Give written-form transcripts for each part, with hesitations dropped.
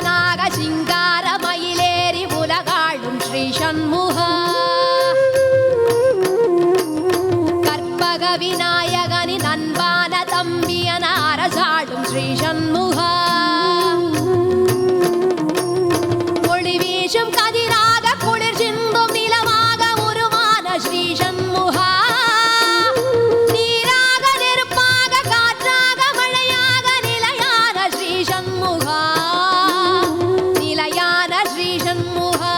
சூரனாக சிங்கார மயிலேறி உலகாளும் ஸ்ரீ சண்முகா. கற்பக விநாயகனின் அன்பான தம்பியன அரசாளும் ஸ்ரீ சண்முகா. ஒளி வீசும் கதிராக குளிர் சிந்தும் நிலமாக உருவான ஸ்ரீ சண்முகா. நீராக நெருப்பாக காற்றாக மழையாக நிலையான ஸ்ரீ சண்முகா. நிலையான ஸ்ரீ சண்முகா.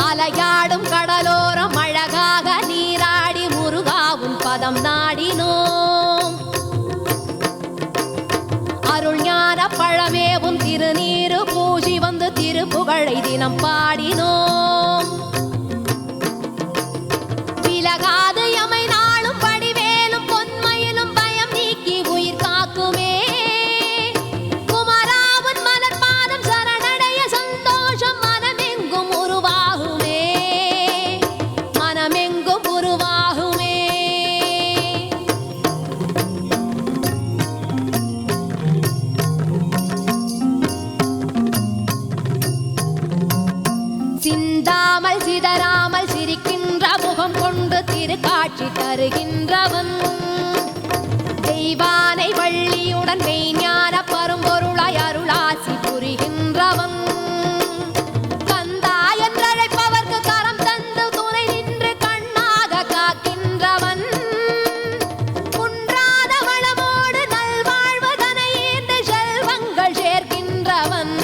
அலையாடும் கடலோரம் அழகாக நீராடி முருகாவும் பதம் நாடினோம். அருள் ஞான பழமேவும் திருநீரு பூஜி வந்து திருப்புகழை தினம் பாடினோம். விலகாது எமை நாளும் படிவேலும் பொன்மையிலும் பயம் நீக்கி உயிர் காக்குமே. குமராவன் மலர் பாதம் சரணடைய சந்தோஷம் மனமெங்கும் உருவாகுமே. மனமெங்கும் உருவாகுமே. சிந்தாமல் சிதறாமல் சிரிக்கின்ற முகம் கொண்டு திருக்காட்சி தருகின்றவன். தெய்வானை வள்ளியுடன் மெய்ஞான பரும்பொருளாய் அருளாசி புரிகின்றவன். கந்தா என்றழைப்பவர்க்கு கரம் தந்து துணை நின்று கண்ணாக காக்கின்றவன். குன்றாத வளமோடு நல்வாழ்வு தனையேந்து செல்வங்கள் சேர்க்கின்றவன்.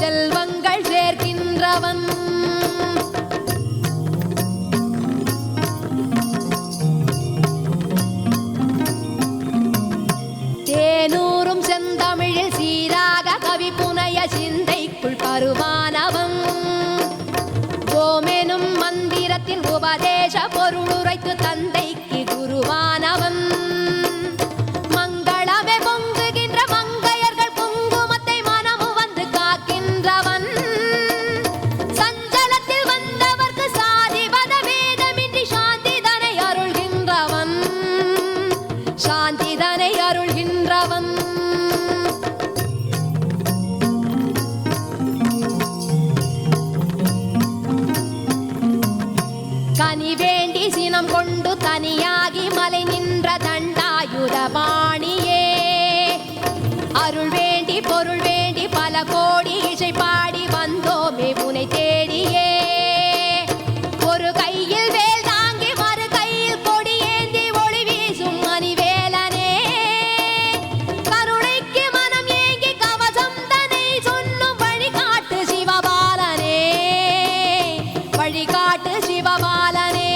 செல்வங்கள் சேர்க்கின்றவன். தேனூரும் செந்தமிழில் சீராக கவி புனைய சிந்தைக்குள் பருவானவன். ஓமெனும் மந்திரத்தின் உபதேச பொருளுரைத்து தந்தைக்கு குருவானவன். மங்களமே பொங்குகின்ற மங்கையர்கள் குங்குமத்தை மனமு வந்து காக்கின்றவன். சஞ்சலத்தில் வந்தவர்க்கு சாதிபத வேதமின்றி சாந்திதனை அருள்கின்றவன். சாந்திதனை அருள்கின்றவன். கனி வேண்டி சினம் கொண்டு தனியாகி மலை நின்ற தண்டாயுதபாணியே. அருள் வேண்டி பொருள் வேண்டி பல கோடி இசை பாடி வந்தோமே உனை தேடியே. ஒரு கையில் வேல் தாங்கி மறு கையில் கொடி ஏந்தி ஒளி வீசும் மணிவேலனே. கருணைக்கு மனம் ஏங்கி கவசம் தனை சொல்லும் வழிகாட்டு சிவபாலனே. வழிகாட்டு சிவபாலனே.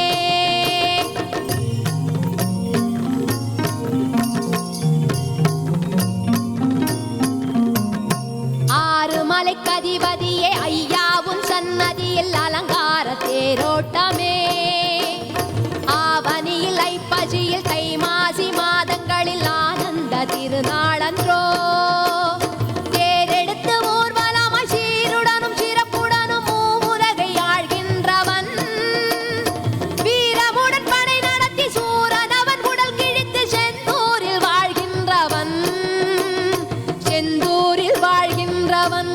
ஆறுமலைக்கதிபதியே ஐயாவும் சன்னதியில் அலங்கார தேரோட்டமே. ஆவணியில் ஐப்பசியில் தை மாசி மாதங்களில் ஆனந்த திருநாளன்றோ. தேரெடுத்து ஊர்வலமாய் சீருடனும் சிறப்புடனும் மூவுலகை ஆழ்கின்றவன். வீரமுடன் படை நடத்தி சூரனவன் உடல் கிழித்து செந்தூரில் வாழ்கின்றவன். செந்தூரில் வாழ்கின்றவன்.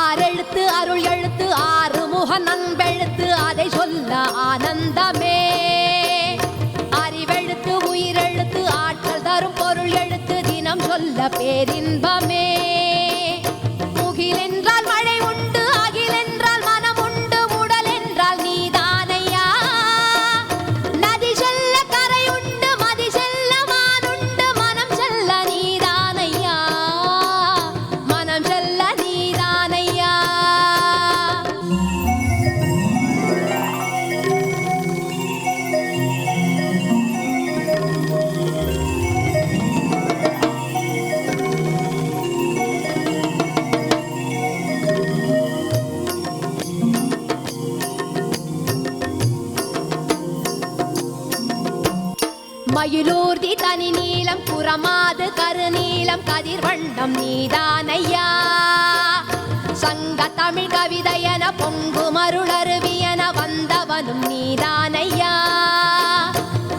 ஆறெழுத்து அருள் எழுத்து ஆறுமுக நண்பெழுத்து அதை சொல்ல ஆனந்தமே. அறிவெழுத்து உயிரெழுத்து ஆற்றல் தரும் பொருள் எழுத்து தினம் சொல்ல பேரின்பமே. முகில் என்றால் மழை உண்டு, அகில் என்றால் மனம் உண்டு, உடல் என்றால் நீதானையா. நதி செல்ல கரை உண்டு, மதி செல்ல மானுண்டு, மனம் செல்ல நீதானையா. மனம் செல்ல நீதானையா. மயிலூர்தி தனி நீளம் புறமாது கருநீளம் கதிர்வண்டம் நீதானையா சங்க தமிழ் கவிதையன பொங்கு மருளருவியன வந்தவனும் நீதானையா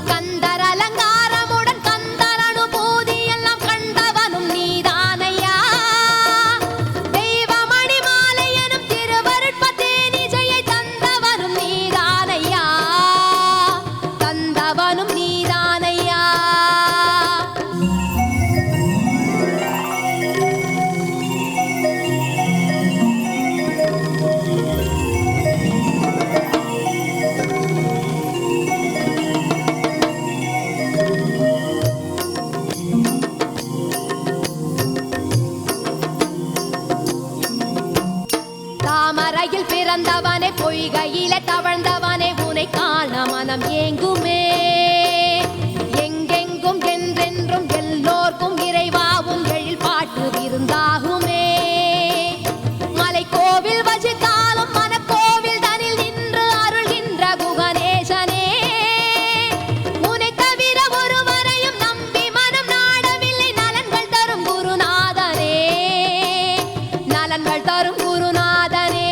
கந்தர் அலங்காரமுடன் கந்தர் அனுபூதி எல்லாம் கண்டவனும் நீதானையா தெய்வமணி மாலை எனும் திருவருட்பத்தேனிசையை தந்தவனும் நீதானையா தந்தவனும் நீதானையா தாமரையில் பிறந்தவனே பொய்கையில தவழ்ந்தவனே உனை காண மனம் ஏங்குமே எங்கெங்கும் என்றென்றும் எல்லோர்க்கும் இறைவாவும் எழில் பாட்டு விருந்தாகுமே மலைக்கோவில் வசித்தாலும் மனக்கோவில் தனில் நின்று அருள்கின்ற குகணேசனே உனை தவிர ஒருவரையும் நம்பி மனம் நாடவில்லை நலன்கள் தரும் குருநாதனே நலன்கள் தரும் குருநாதனே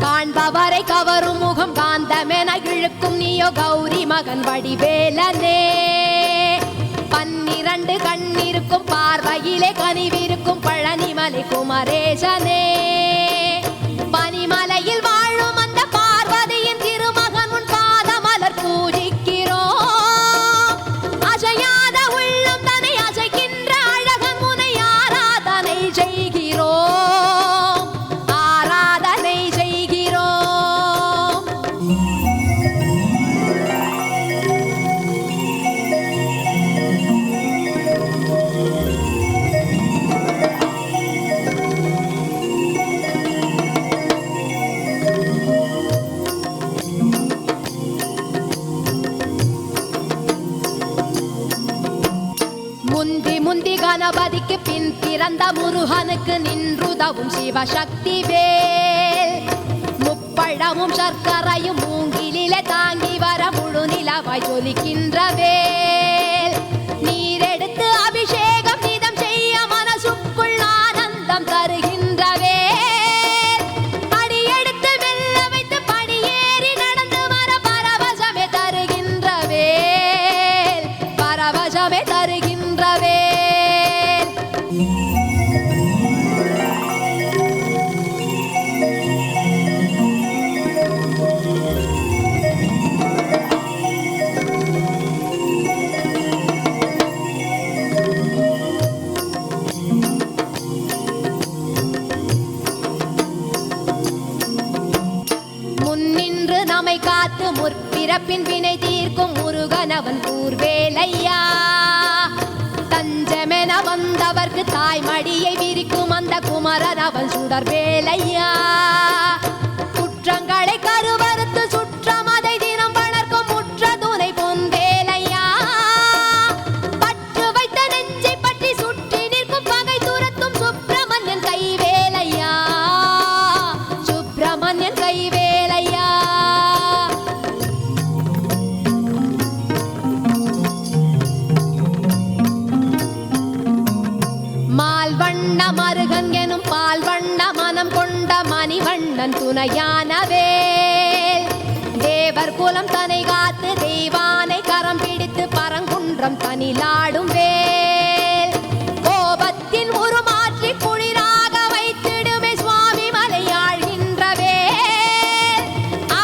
காண்பவரை கவரும் முகம் காந்தமென இழுக்கும் நீயோ கௌரி மகன் வடிவேலனே 12 கண்ணிருக்கும் பார்வையிலே கனிவிருக்கும் பழனிமலை குமரேசனே பனிமலையில் வாழும் அந்த பார்வதியின் திருமகன் உன் பாதமலர் பூஜிக்கிறோம் அசையாத உள்ளம் தன்னை அசைக்கின்ற அழகன் உனை ஆராதனை செய்கிறோம் ஆராதனை செய்கிறோம் முந்தி முந்தி கணபதிக்கு பின் பிறந்த முருகனுக்கு நின்றுதவும் சிவசக்தி வேல் முப்பழமும் சர்க்கரையும் மூங்கிலே தாங்கி வர முழு நிலவாய் ஜொலிக்கின்ற வேல் நீரெடுத்து அபிஷேகம் நிதம் செய்ய மனசுக்குள் ஆனந்தம் தருகின்ற வேல் அடியெடுத்து வெல்ல வைத்து படியேறி நடந்து வர பரவசமே தருகின்ற வேல் பரவசமே தருகின்ற வேல் முன்னின்று நம்மை காத்து முற்பிறப்பின் வினை தீர்க்கும் முருகனவன் கூர்வேலையா தஞ்சமென வந்தவர்க்கு தாய்மடியை விரிக்கும் அந்த குமரன் அவன் சுடர்வேலையா குற்றங்களை கருவறுத்து சுற்றமதை தினம் வளர்க்கும் முற்ற துணை பொன்வேலையா பற்று வைத்த நெஞ்சை பற்றி சுற்றி நிற்கும் பகை துரத்தும் சுப்பிரமணியன் கைவேலையா சுப்பிரமணியன் கைவேலையா மால்வண்ண மருகன் எனும் பால்வண்ண மனம் கொண்ட மணிவண்ணன் துணையான வேல் தேவர் குலம் தனை காத்து தெய்வானை கரம் பிடித்து பரங்குன்றம் தனிலாடும் வேல் கோபத்தின் உருமாற்றி குளிராக வைத்திடுமே சுவாமி மலையாழ்கின்ற வேல்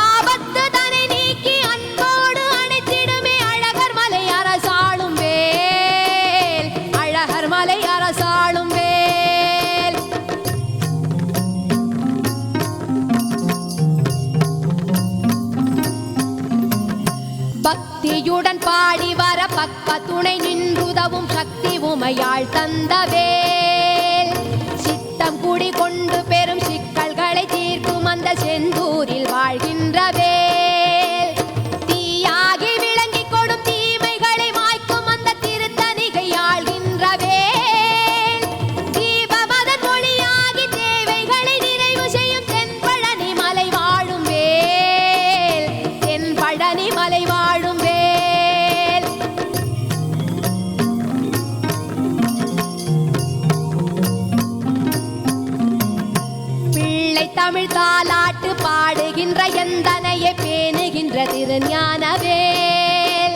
ஆபத்து தனை நீக்கி அன்போடு அணைத்திடுமே அழகர் மலை அரசாளும் வேல் அழகர் மலை அரசாளும் வேல் பக்தியுடன் பாடி வர பக்க துணை நின்றுதவும் சக்தி உமையாள் தந்த வேல் சித்தம் குடி கொண்டு பெரும் சிக்கல்களை தீர்க்கும் செந்தூரில் வாழ்கின்ற வேல் தீயாகி விளங்கி கொடும் தீமைகளை மாய்க்கும் அந்த திருத்தணிகை ஆள்கின்ற வேல் தீபமதன் ஒளியாகி தேவைகளை நிறைவு செய்யும் தென்பழனி மலை வாழும் வேல் தென்பழனி மலை வாழும் வேல் தமிழ் தாலாட்டு பாடுகின்ற எந்தனையை பேணுகின்ற திருஞானவேல்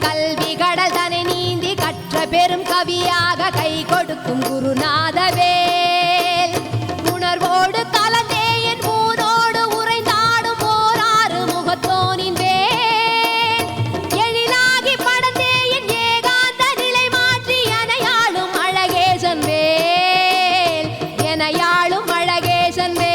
கல்வி கடல் தனை நீந்தி கற்ற பெரும் கவியாக கை கொடுக்கும் குருநாதவேல் உணர்வோடு கலந்தே என் ஊனோடு உறைந்தாடும் ஓராறு முகத்தோனின் வேல் எழிலாகி படந்தே என் ஏகாந்த நிலை மாற்றி எனையாளும் அழகேசன் வேல் எனையாளும் அழகேசன் வேல்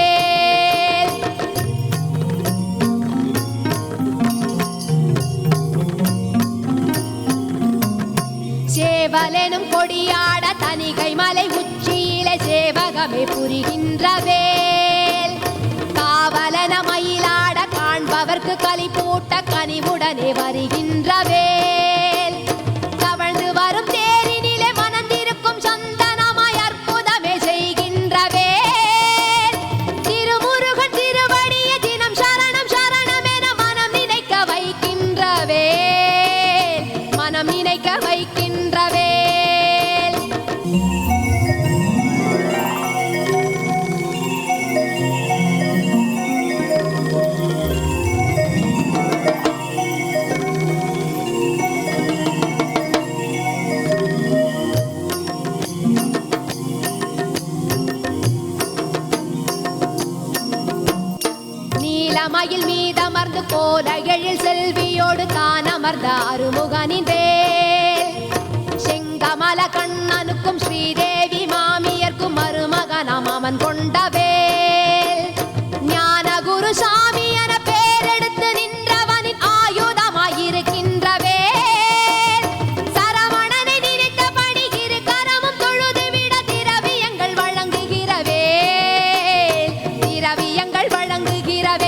சேவலெனும் கொடியாட தணிகை மலை உச்சியிலே சேவகமே புரிகின்ற வேல் காவலன மயிலாட காண்பவர்க்கு களிப்பூட்ட கனிவுடனே வருகின்ற வேல் கவழ்ந்து வரும் தேரினிலே மனந்திருக்கும் சந்தனமாய் அற்புதமே செய்கின்ற வேல் திருமுருகன் திருவடிய தினம் சரணம் சரணம் என மனம் நினைக்க வைக்கின்ற வேல் மனம் நினைக்க வைக்கின்ற வேல் நீலமயில் மீதமர்ந்து கோல எழில் செல்வியோடு தான் அமர்ந்த அருமுகனின் வேல் செங்கமல கண்ணனுக்கும் ஸ்ரீதேவி மாமியர்க்கும் மருமகனாம் அவன் கொண்ட வேல் ஞான குரு சாமி என பேரெடுத்து நின்றவனின் ஆயுதமாயிருக்கின்ற வேல் சரவணனை நினைத்தபடி இரு கரமும் தொழுது விட திரவியங்கள் வழங்குகிற வேல் திரவியங்கள் வழங்குகிற வேல்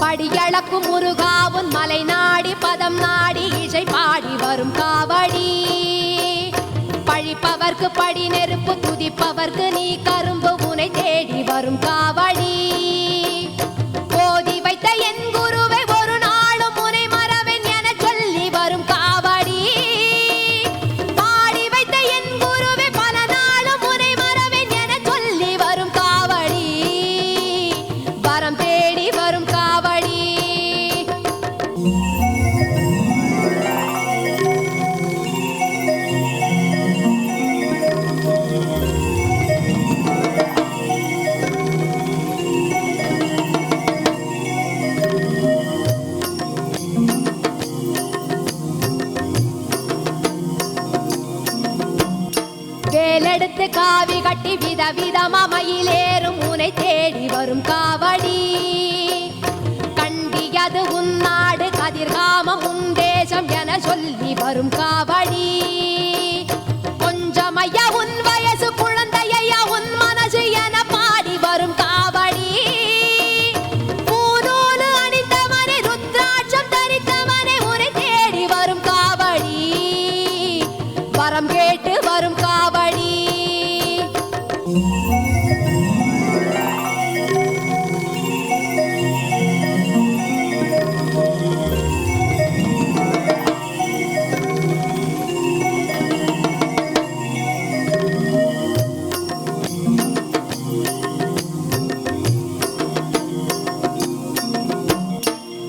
படியளக்கும் முருகாவும் மலை நாடி பதம் நாடி இசை பாடி வரும் காவடி பழிப்பவர்க்கு படி நெருப்பு துதிப்பவர்க்கு நீ கரும்பு உனை தேடி வரும் காவடி போதி வைத்த என் குருவை ஒரு நாளும் முனை மறவேன் என சொல்லி வரும் காவடி பாடி வைத்த என் குருவை பல நாளும் முனை மறவேன் என சொல்லி வரும் காவடி வரம் தேடி வரும் காவடி வேலெடுத்து காவி கட்டி விதவிதமா மயிலேறும் உனை தேடி வரும் காவடி கண்டியது உன்னாடு கதிர்காமம் உன் தேசம் என சொல்லி வரும் காவடி கொஞ்சம் ஐயா உன் வயசு குழந்தையா உன் மனசு என பாடி வரும் காவடி பூநூலு அணிந்தவனே ருத்ராட்சம் தரித்தவனே உனை தேடி வரும் காவடி வரம் கேட்டு வரும் காவடி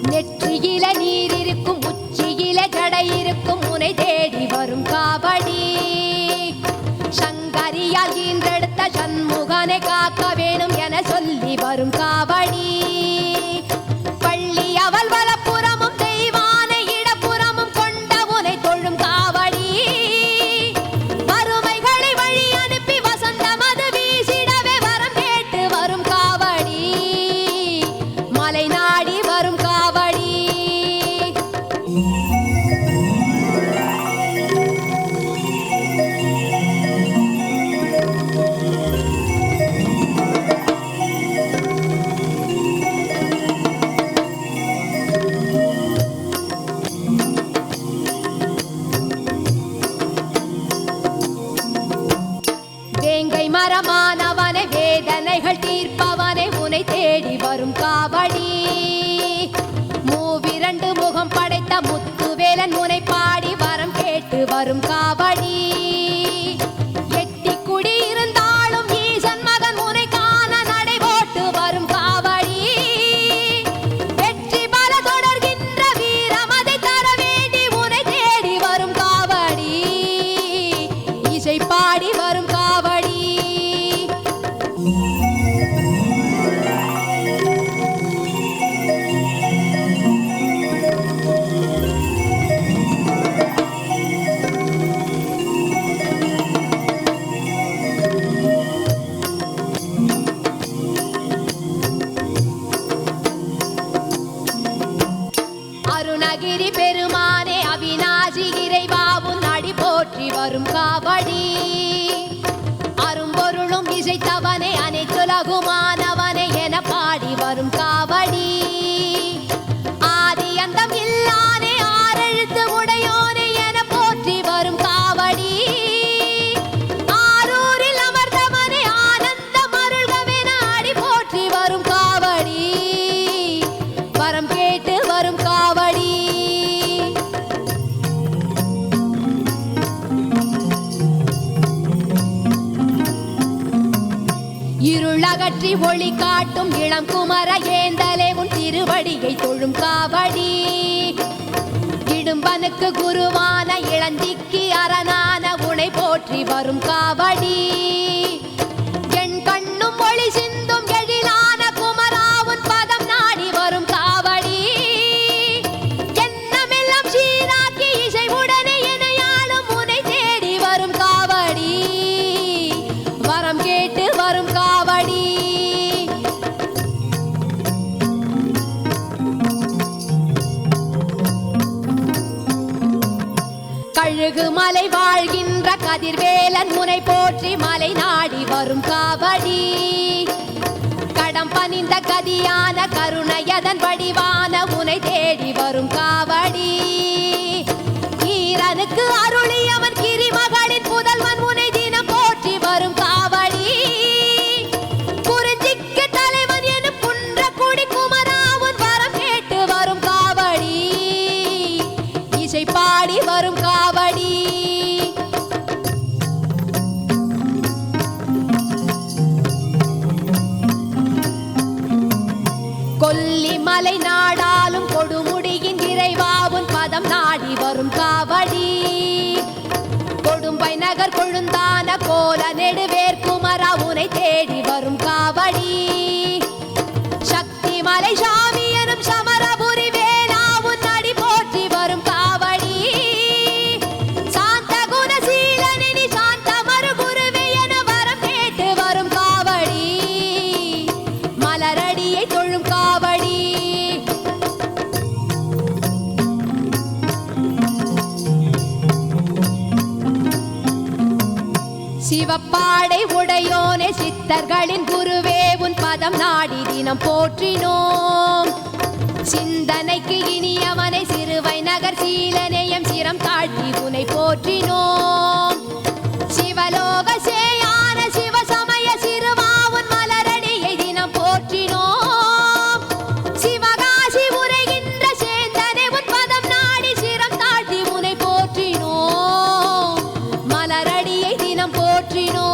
நெற்றியில நீர் இருக்கும் உச்சியில ஜடை இருக்கும் உனை தேடி வரும் காவடி சங்கரியால் ஈன்றெடுத்த சண்முகனை காக்க வேணும் என சொல்லி வரும் காவடி பள்ளி அவள் வலப்புறமும் தெய்வானை இடப்புறமும் கொண்ட உனை தொழும் காவடி வேங்கை மரமானவனை வேதனைகள் தீர்ப்பவனை உனை தேடி வரும் காவடி மூவிரண்டு முகம் படைத்த முத்துவேலன் உனை பாடி வரம் கேட்டு வரும் காவடி எட்டி குடி இருந்தாலும் ஈசன் மகன் உனை காண நடை போட்டு வரும் காவடி வெற்றி பல தொடர்கின்ற வீரம் அதை தர வேண்டி உனை தேடி வரும் காவடி இசை பாடி வரும் காவடி அருணகிரி பெருமானே அவிநாசி இறைவாவும் நடி போற்றி வரும் காவடி அரும்பொருளும் இசைத்தவனே அனைத்துலகுமானவனே என பாடி வரும் காவடி ஆதி அந்தம் இல்லானே ஆறெழுத்து உடையோனே என போற்றி வரும் காவடி ஆரூரில் அமர்ந்தவனே ஆனந்தம் அருள்கவென அடி போற்றி வரும் காவடி வரம் கேட்டு வரும் காவடி இருளகற்றி ஒளி காட்டும் இளம் குமர ஏந்தலே உன் திருவடியை தொழும் காவடி இடும்பனுக்கு குருவான இளந்திக்கு அரணான உனை போற்றி வரும் காவடி என் கண்ணும் ஒளி சிந்தும் எழிலான குமராவுன் பதம் நாடி வரும் காவடி எண்ணமெல்லாம் சீராக்கி இசை உடனே எனையாளும் உனை தேடி வரும் காவடி வரம் கேட்டு வரும் காவடி கழுகு மலை வாழ்கின்ற கதிர்வேலன் முனை போற்றி மலை நாடி வரும் காவடி கடம் பணிந்த கதியான கருணையதன் வடிவான உனை தேடி வரும் காவடி ஈரனுக்கு அருளியவன் கிரிமகளின் புதல்வன் உனை தினம் போற்றி வரும் காவடி குறிஞ்சிக்கு தலைவன் எனும் குன்ற குடி குமராவுன் வரம் கேட்டு வரும் காவடி இசை பாடி வரும் காவடி கொல்லிமலை நாடாலும் கொடுமுடியின் இறைவாவுன் பதம் நாடி வரும் காவடி கொடும்பை நகர் கொழுந்தான கோல நெடுவேர் குமரா உனை தேடி வரும் காவடி சக்தி மலை சாமி எனும் சமரபுரி வேளாவுன் நடி போற்றி வரும் காவடி சாந்த குணசீலனினி சாந்த மறுகுருவே என வரம் கேட்டு வரும் காவடி மலரடியை தொழும் காவடி சிவப்பாடை உடையோனே சித்தர்களின் குருவே உன் பதம் நாடி தினம் போற்றினோம் சிந்தனைக்கு இனியவனை சிறுவை நகர் சீலநேயம் சிரம் தாழ்த்தி உனை போற்றினோம் சிவலோக சேயான சிவசமய சிறுவாவுன் மலரடியை தினம் போற்றினோம் சிவகாசி உரைகின்ற சேந்தனை உன் பதம் நாடி சிரம் தாழ்த்தி உனை போற்றினோம் மலரடியை தினம் போற்றினோம்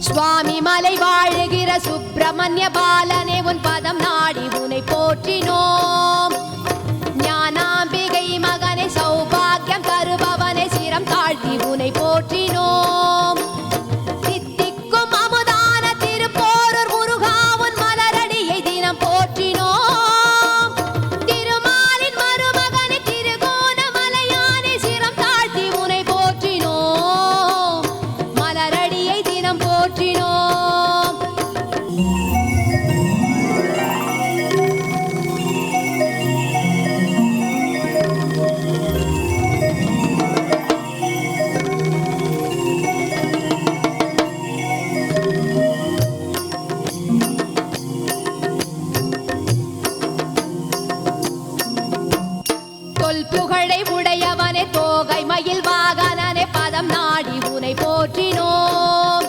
சுவாமி மலை வாழுகிற சுப்பிரமணிய பாலனே உன் பதம் நாடி உனை போற்றினோம் ஞானாம்பிகை மகனை சௌபாக்கியம் தருபவனை சிரம் தாழ்த்தி உனை போற்றினோம் தித்திக்கும் அமுதான திருப்போரூர் புகழை உடையவனே தோகை மயில் வாகனனே பதம் நாடி உனை போற்றினோம்.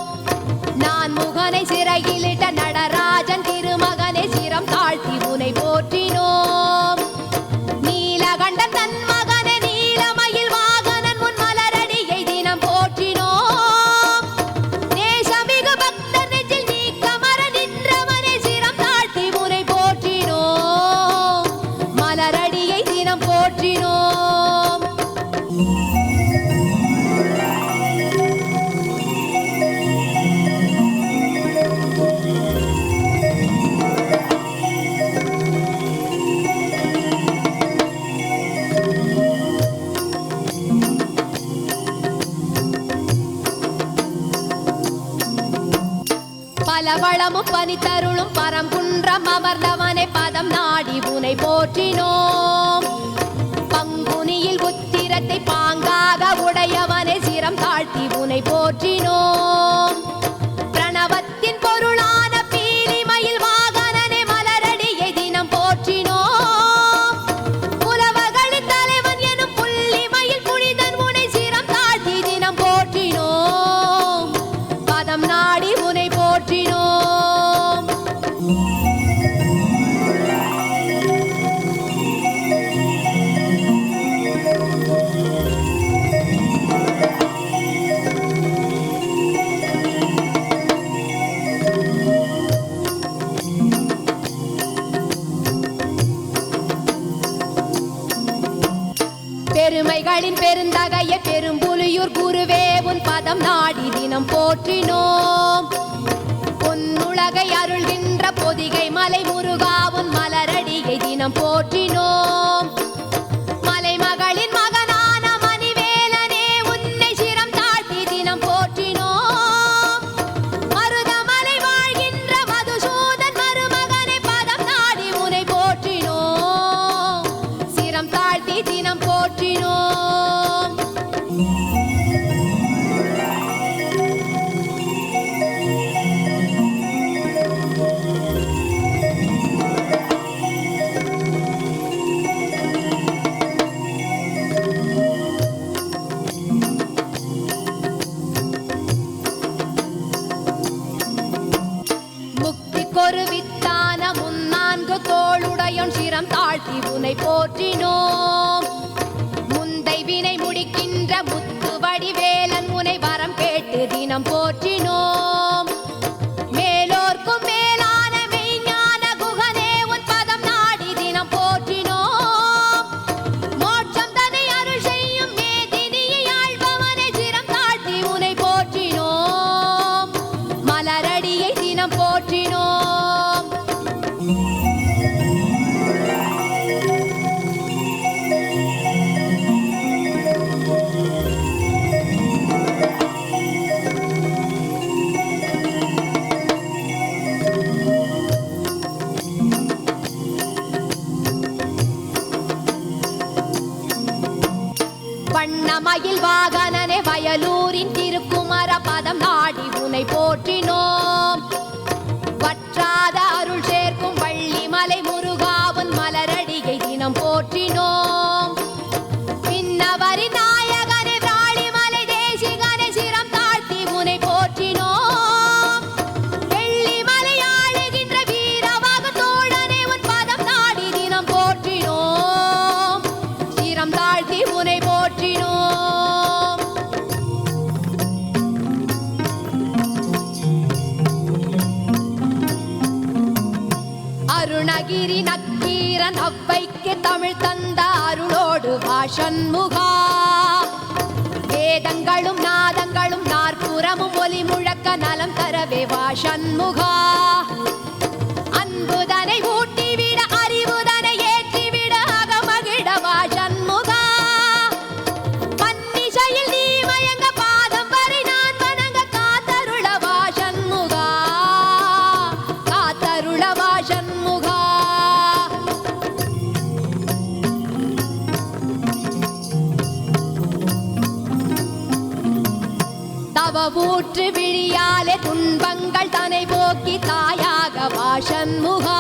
நான் முகனை சிறையிலிட்ட நடராஜன் திருமகனே சிரம் தாழ்த்தி உனை போற்றினோம். நீலகண்டன் தன் மகனே நீலமயில் வாகனன் உன் மலரடியை தினம் போற்றினோம். நேசமிகு பக்தர் நெஞ்சில் நீக்கமர நின்றவனே சிரம் தாழ்த்தி உனை போற்றினோம். மலரடியை தினம் போற்றினோம். பலவளமும் பனித்தருளும் பரங்குன்றம் அமர்ந்தவனை பதம் நாடி உனை போற்றினோம். பங்குனியில் உத்திரத்தை பாங்காக உடையவனை சிரம் தாழ்த்தி உனை போற்றினோம். பிரணவத்தின் பொருளான பீலிமயில் வாகனனே மலரடியை தினம் போற்றினோம். புலவர்களின் தலைவன் எனும் புள்ளிமயில் புனிதன் உனை சிரம் தாழ்த்தி தினம் போற்றினோம். பதம் நாடி உனை போற்றினோம். பெருமைகளின் பெருந்தகைய பெரும்புலியூர் குருவே உன் பதம் நாடி தினம் போற்றினோம். பொன்னுலகை அருள்கின்ற பொதிகை மலை முருகா உன் மலரடியை தினம் போற்றினோம். மலைமகளின் மகனான மணிவேலனே உன்னை சிரம் தாழ்த்தி தினம் போற்றினோம். மருதமலை வாழ்கின்ற மதுசூதன் மருமகனை பதம் நாடி உனை போற்றினோம். சிரம் தாழ்த்தி தினம் போற்றினோம். முக்திக்கொரு வித்தான முன்னான்கு தோளுடையோன் சிரம் தாழ்த்தி உனை போற்றினோம். முந்தை வினை முடிக்கின்ற முத்து வடிவேலன் உனை வரம் கேட்டு தினம் போற்றினோம். மேலோர்க்கும் மேலான மெய்ஞான குகனே உன் பதம் நாடி தினம் போற்றினோம். மோட்சம் தனை அருள் செய்யும் மேதினியை ஆள்பவனே சிரம் தாழ்த்தி உனை போற்றினோம். மலரடியை தினம் போற்றினோம். வண்ணமயில் வாகனனே வயலூரின் திருக்குமர பதம் நாடி உனை போற்றினோம். வற்றாத அருள் சேர்க்கும் வள்ளிமலை முருகாவன் மலரடியை தினம் போற்றினோம். பின்னவரின் நாயகனே விராலிமலை தேசிகனே சிரம் தாழ்த்தி உனை போற்றினோம். வெள்ளிமலை ஆளுகின்ற வீரவாக தோழனே உன் பதம் நாடி தினம் போற்றினோம். சிரம் தாழ்த்தி உனை போற்றினோம். அருணகிரி நக்கீரன் அவ்வைக்கு தமிழ் தந்த அருளோடு வாசண்முகா. வேதங்களும் நாதங்களும் நாற்புறமும் ஒலி முழக்க நலம் தரவே வாசண்முகா. அன்புதனை ஊட்டிவிட அறிவுதனை ஏற்றிவிட அகமகிழ வாசண்முகா. பன்னிசையில் நீ மயங்க பாதம் வரை நான் வணங்க காத்தருள வாசண்முகா. கூற்று விழியாலே துன்பங்கள் தனை போக்கி தாயாக வாசன்முகா